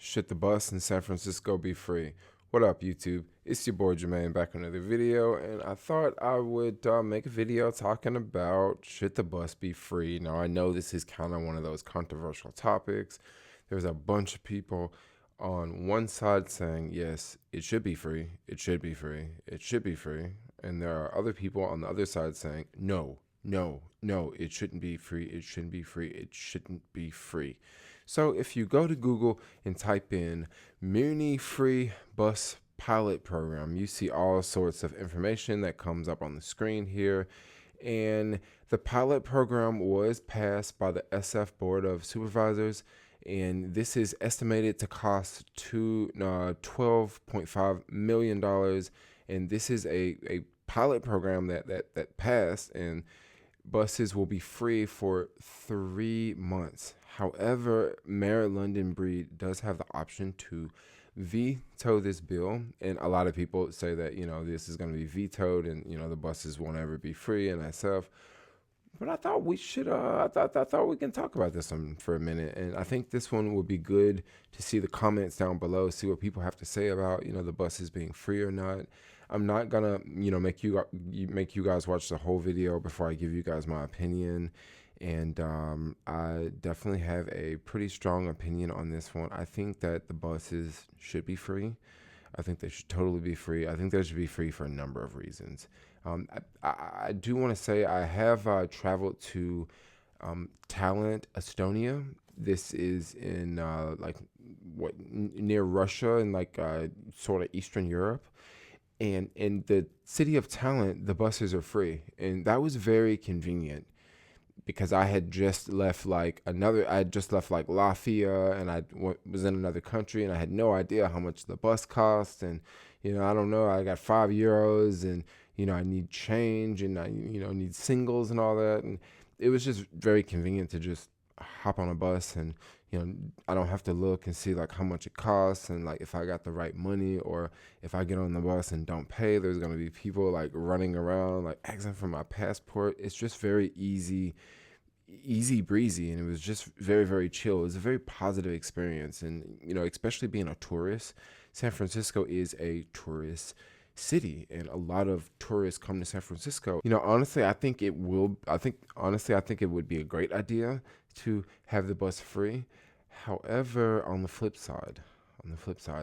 Should the bus in San Francisco be free? What up, YouTube? It's your boy Jermaine back with another video, and I thought I would make a video talking about should the bus be free. Now, I know this is kind of one of those controversial topics. There's a bunch of people on one side saying, yes, it should be free, it should be free, it should be free. And there are other people on the other side saying, no, no, no, it shouldn't be free, it shouldn't be free, it shouldn't be free. So if you go to Google and type in Muni Free Bus Pilot Program, you see all sorts of information that comes up on the screen here. And the pilot program was passed by the SF Board of Supervisors, and this is estimated to cost $12.5 million. And this is a pilot program that passed, and buses will be free for 3 months. However, Mayor London Breed does have the option to veto this bill, and a lot of people say that this is going to be vetoed, and the buses won't ever be free and that stuff. But I thought we should. I thought we can talk about this one for a minute, and I think this one would be good to see the comments down below, see what people have to say about the buses being free or not. I'm not gonna make you guys watch the whole video before I give you guys my opinion, and I definitely have a pretty strong opinion on this one. I think that the buses should be free. I think they should totally be free. I think they should be free for a number of reasons. I do want to say I have traveled to Talent, Estonia. This is in near Russia and sort of Eastern Europe. And in the city of Talent, the buses are free, and that was very convenient because I had just left Latvia, and I was in another country, and I had no idea how much the bus cost. And I don't know, I got €5, and I need change, and I need singles and all that, and it was just very convenient to just hop on a bus, and I don't have to look and see how much it costs, and if I got the right money, or if I get on the bus and don't pay, there's going to be people running around asking for my passport. It's just very easy breezy, and it was just very, very chill. It was a very positive experience, and especially being a tourist, San Francisco is a tourist city, and a lot of tourists come to San Francisco. Honestly, I think it would be a great idea to have the bus free. However, on the flip side,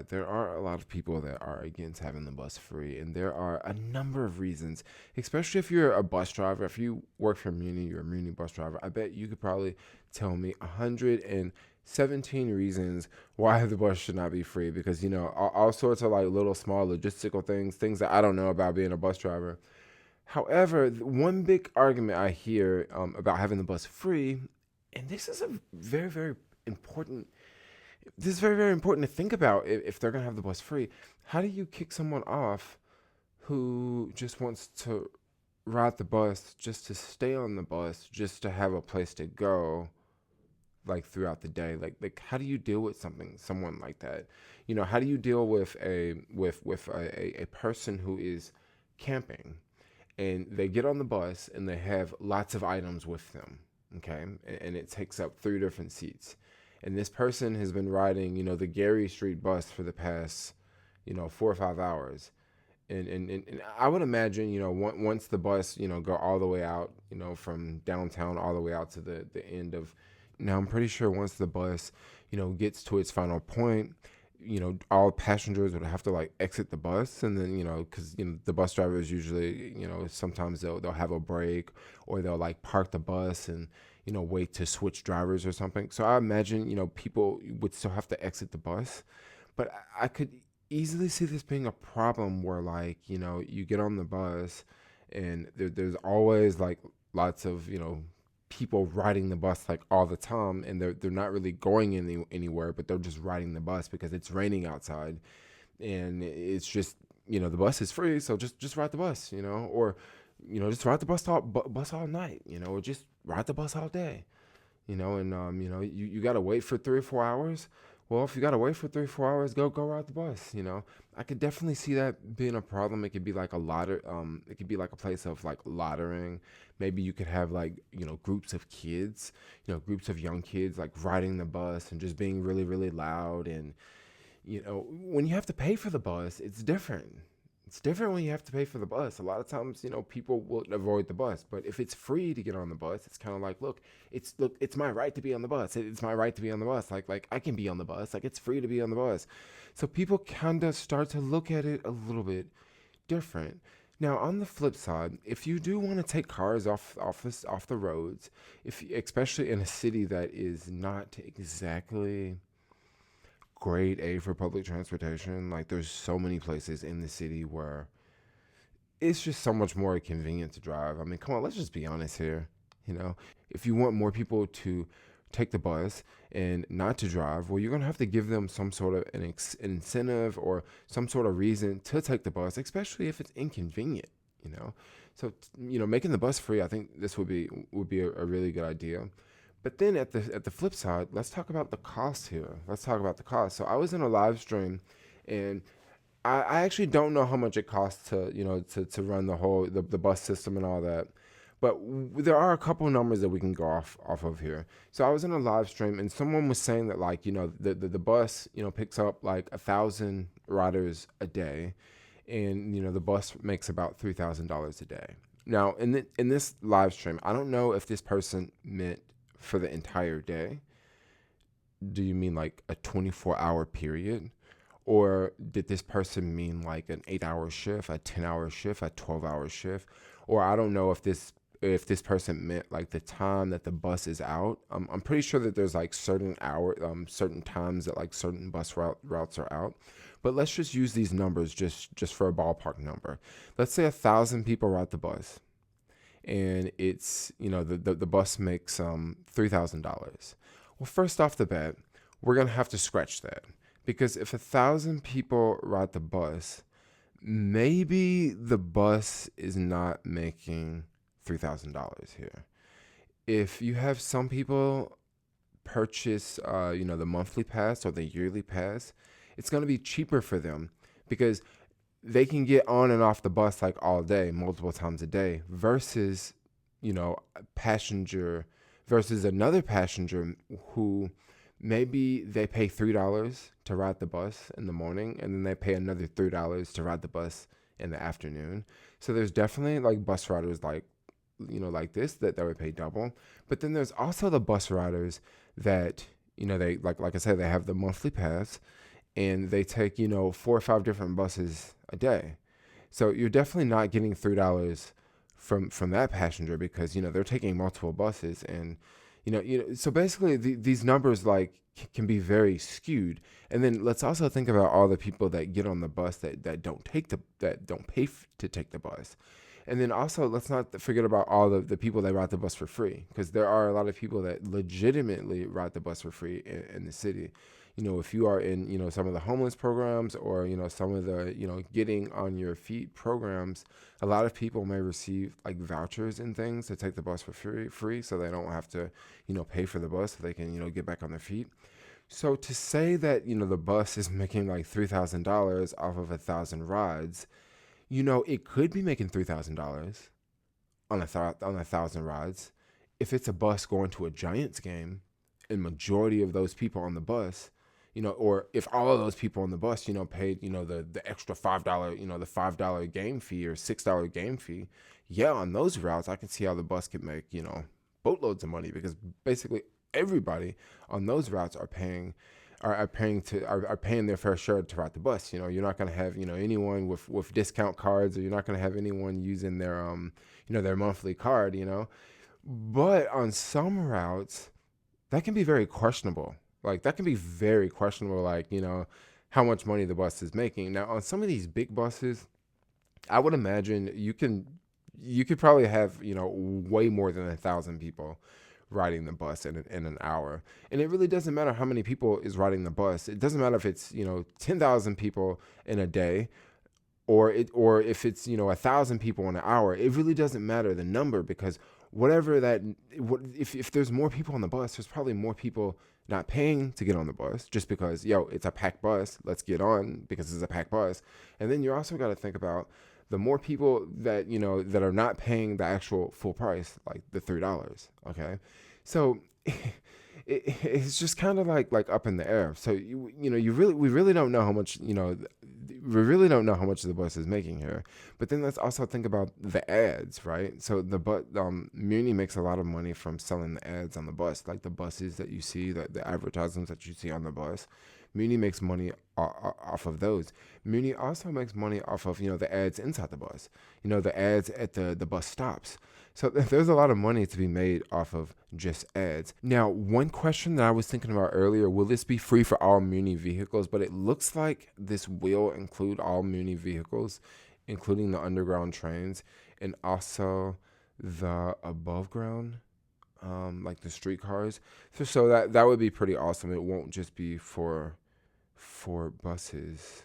there are a lot of people that are against having the bus free, and there are a number of reasons, especially if you're a bus driver. If you work for Muni, you're a Muni bus driver, I bet you could probably tell me 117 reasons why the bus should not be free, because all sorts of little small logistical things that I don't know about being a bus driver. However, one big argument I hear about having the bus free, and this is very, very important to think about if they're going to have the bus free. How do you kick someone off who just wants to ride the bus, just to stay on the bus, just to have a place to go throughout the day? How do you deal with someone like that? How do you deal with a person who is camping, and they get on the bus and they have lots of items with them, okay, and it takes up 3 different seats, and this person has been riding the Gary Street bus for the past 4 or 5 hours, and I would imagine once the bus go all the way out from downtown all the way out to the end of, now I'm pretty sure once the bus gets to its final point, all passengers would have to exit the bus, and then because the bus drivers usually sometimes they'll have a break, or they'll park the bus and wait to switch drivers or something. So I imagine people would still have to exit the bus, but I could easily see this being a problem where you get on the bus, and there's always lots of people riding the bus all the time, and they're not really going anywhere, but they're just riding the bus because it's raining outside, and it's just the bus is free, so just ride the bus, or just ride the bus all night, or just ride the bus all day, and you got to wait for 3 or 4 hours. Well, if you gotta wait for 3, 4 hours, go ride the bus. I could definitely see that being a problem. It could be like a lotter. It could be like a place of like lottering. Maybe you could have like groups of kids, groups of young kids like riding the bus and just being really really loud. And when you have to pay for the bus, it's different. It's different when you have to pay for the bus. A lot of times, people will avoid the bus. But if it's free to get on the bus, it's kind of like, it's my right to be on the bus. It's my right to be on the bus. Like I can be on the bus. Like it's free to be on the bus. So people kind of start to look at it a little bit different. Now, on the flip side, if you do want to take cars off the roads, especially in a city that is not exactly grade A for public transportation. Like there's so many places in the city where it's just so much more convenient to drive. I mean, come on, let's just be honest here. If you want more people to take the bus and not to drive, well, you're going to have to give them some sort of an incentive or some sort of reason to take the bus, especially if it's inconvenient, So, making the bus free, I think this would be a really good idea. But then at the flip side, let's talk about the cost here. Let's talk about the cost. So I was in a live stream, and I actually don't know how much it costs to run the bus system and all that. But there are a couple of numbers that we can go off of here. So I was in a live stream, and someone was saying that the bus picks up like 1,000 riders a day, and the bus makes about $3,000 a day. Now in this live stream, I don't know if this person meant for the entire day. Do you mean like a 24-hour period? Or did this person mean like an 8-hour shift, a 10-hour shift, a 12-hour shift? Or I don't know if this person meant like the time that the bus is out. I'm pretty sure that there's like certain times that like certain bus routes are out. But let's just use these numbers just for a ballpark number. Let's say 1,000 people ride the bus, and it's the bus makes $3,000. Well, first off the bat, we're gonna have to scratch that, because if 1,000 people ride the bus, maybe the bus is not making $3,000 here. If you have some people purchase the monthly pass or the yearly pass, it's gonna be cheaper for them because they can get on and off the bus like all day, multiple times a day, versus, another passenger who maybe they pay $3 to ride the bus in the morning, and then they pay another $3 to ride the bus in the afternoon. So there's definitely like bus riders like this that would pay double. But then there's also the bus riders that, they like I said, they have the monthly pass, and they take 4 or 5 different buses a day. So you're definitely not getting $3 from that passenger, because they're taking multiple buses. And so basically these numbers like can be very skewed. And then let's also think about all the people that get on the bus that don't pay to take the bus. And then also, let's not forget about all the people that ride the bus for free, because there are a lot of people that legitimately ride the bus for free in the city. If you are in, some of the homeless programs, or, some of the, getting on your feet programs, a lot of people may receive like vouchers and things to take the bus for free, so they don't have to, pay for the bus, so they can, get back on their feet. So to say that, the bus is making like $3,000 off of 1,000 rides, it could be making $3,000 on 1,000 rides if it's a bus going to a Giants game, and majority of those people on the bus, or if all of those people on the bus, paid, the extra $5, the $5 game fee or $6 game fee. Yeah, on those routes, I can see how the bus could make, boatloads of money, because basically everybody on those routes are paying their fair share to ride the bus. You're not going to have, anyone with discount cards, or you're not going to have anyone using their, their monthly card, But on some routes, that can be very questionable. Like how much money the bus is making. Now, on some of these big buses, I would imagine you could probably have, way more than 1,000 people riding the bus in an hour. And it really doesn't matter how many people is riding the bus. It doesn't matter if it's, 10,000 people in a day, or if it's, 1,000 people in an hour. It really doesn't matter the number, because whatever that, if there's more people on the bus, there's probably more people not paying to get on the bus just because, it's a packed bus. Let's get on because it's a packed bus. And then you also got to think about the more people that, that are not paying the actual full price, like the $3. Okay. So it's just kind of like up in the air. So we really don't know how much we really don't know how much the bus is making here. But then let's also think about the ads, right? So Muni makes a lot of money from selling the ads on the bus, like the buses that you see, the advertisements that you see on the bus. Muni makes money off of those. Muni also makes money off of the ads inside the bus, the ads at the bus stops. So there's a lot of money to be made off of just ads. Now, one question that I was thinking about earlier, will this be free for all Muni vehicles? But it looks like this will include all Muni vehicles, including the underground trains and also the above ground, like the streetcars. So that would be pretty awesome. It won't just be for buses,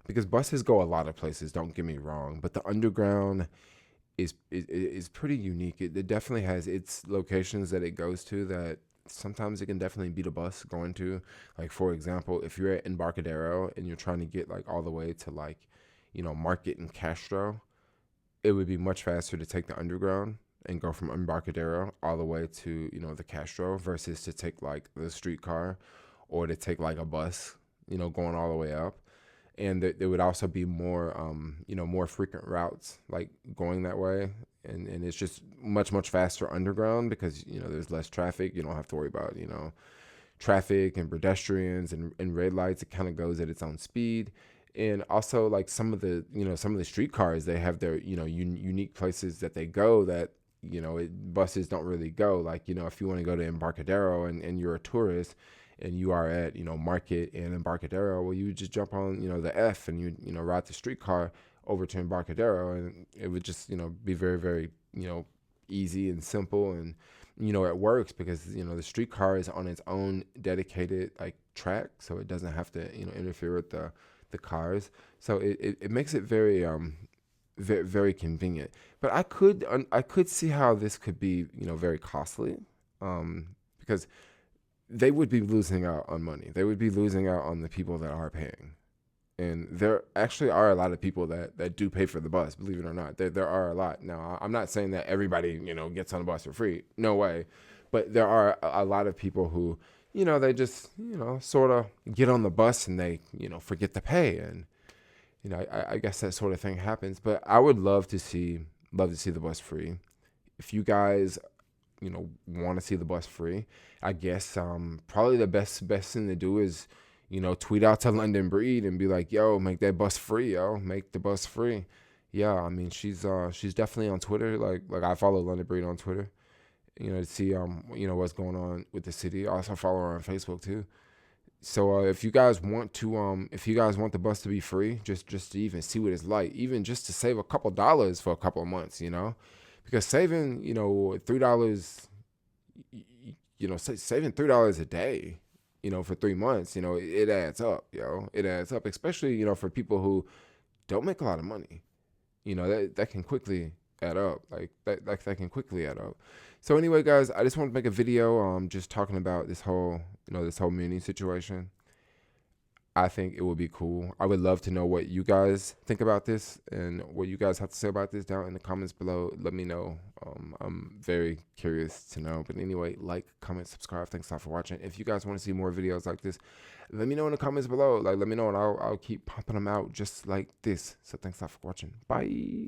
because buses go a lot of places, don't get me wrong, but the underground is pretty unique. It definitely has its locations that it goes to that sometimes it can definitely beat a bus going to. Like, for example, if you're at Embarcadero and you're trying to get like all the way to like, Market and Castro, it would be much faster to take the underground and go from Embarcadero all the way to, the Castro versus to take like the streetcar or to take like a bus, going all the way up. And there would also be more, more frequent routes like going that way. And it's just much, much faster underground because, there's less traffic. You don't have to worry about, traffic and pedestrians and red lights. It kind of goes at its own speed. And also like some of the streetcars, they have their, unique places that they go that, buses don't really go. Like, if you want to go to Embarcadero and you're a tourist, and you are at, Market and Embarcadero, well, you would just jump on, the F and you ride the streetcar over to Embarcadero, and it would just, be very, very, easy and simple. And, it works because, the streetcar is on its own dedicated like track. So it doesn't have to, interfere with the cars. So it makes it very, very, very convenient. But I could see how this could be, very costly, because they would be losing out on money. They would be losing out on the people that are paying. And there actually are a lot of people that do pay for the bus, believe it or not. There are a lot. Now, I'm not saying that everybody, gets on the bus for free. No way. But there are a lot of people who, they just, sort of get on the bus and they, forget to pay. And, I guess that sort of thing happens. But I would love to see the bus free. If you guys want to see the bus free, I guess probably the best thing to do is tweet out to London Breed and be like, yo, make that bus free, make the bus free. Yeah, I mean, she's definitely on Twitter. Like I follow London Breed on Twitter, to see what's going on with the city. I also follow her on Facebook too. So if you guys want the bus to be free, just to even see what it's like, even just to save a couple dollars for a couple of months, because saving, $3, saving $3 a day, for 3 months, it adds up, it adds up, especially, for people who don't make a lot of money, that can quickly add up, like that can quickly add up. So anyway, guys, I just want to make a video, just talking about this whole Muni situation. I think it would be cool. I would love to know what you guys think about this and what you guys have to say about this down in the comments below. Let me know. I'm very curious to know. But anyway, like, comment, subscribe. Thanks a lot for watching. If you guys want to see more videos like this, let me know in the comments below. Let me know, and I'll keep popping them out just like this. So thanks a lot for watching. Bye.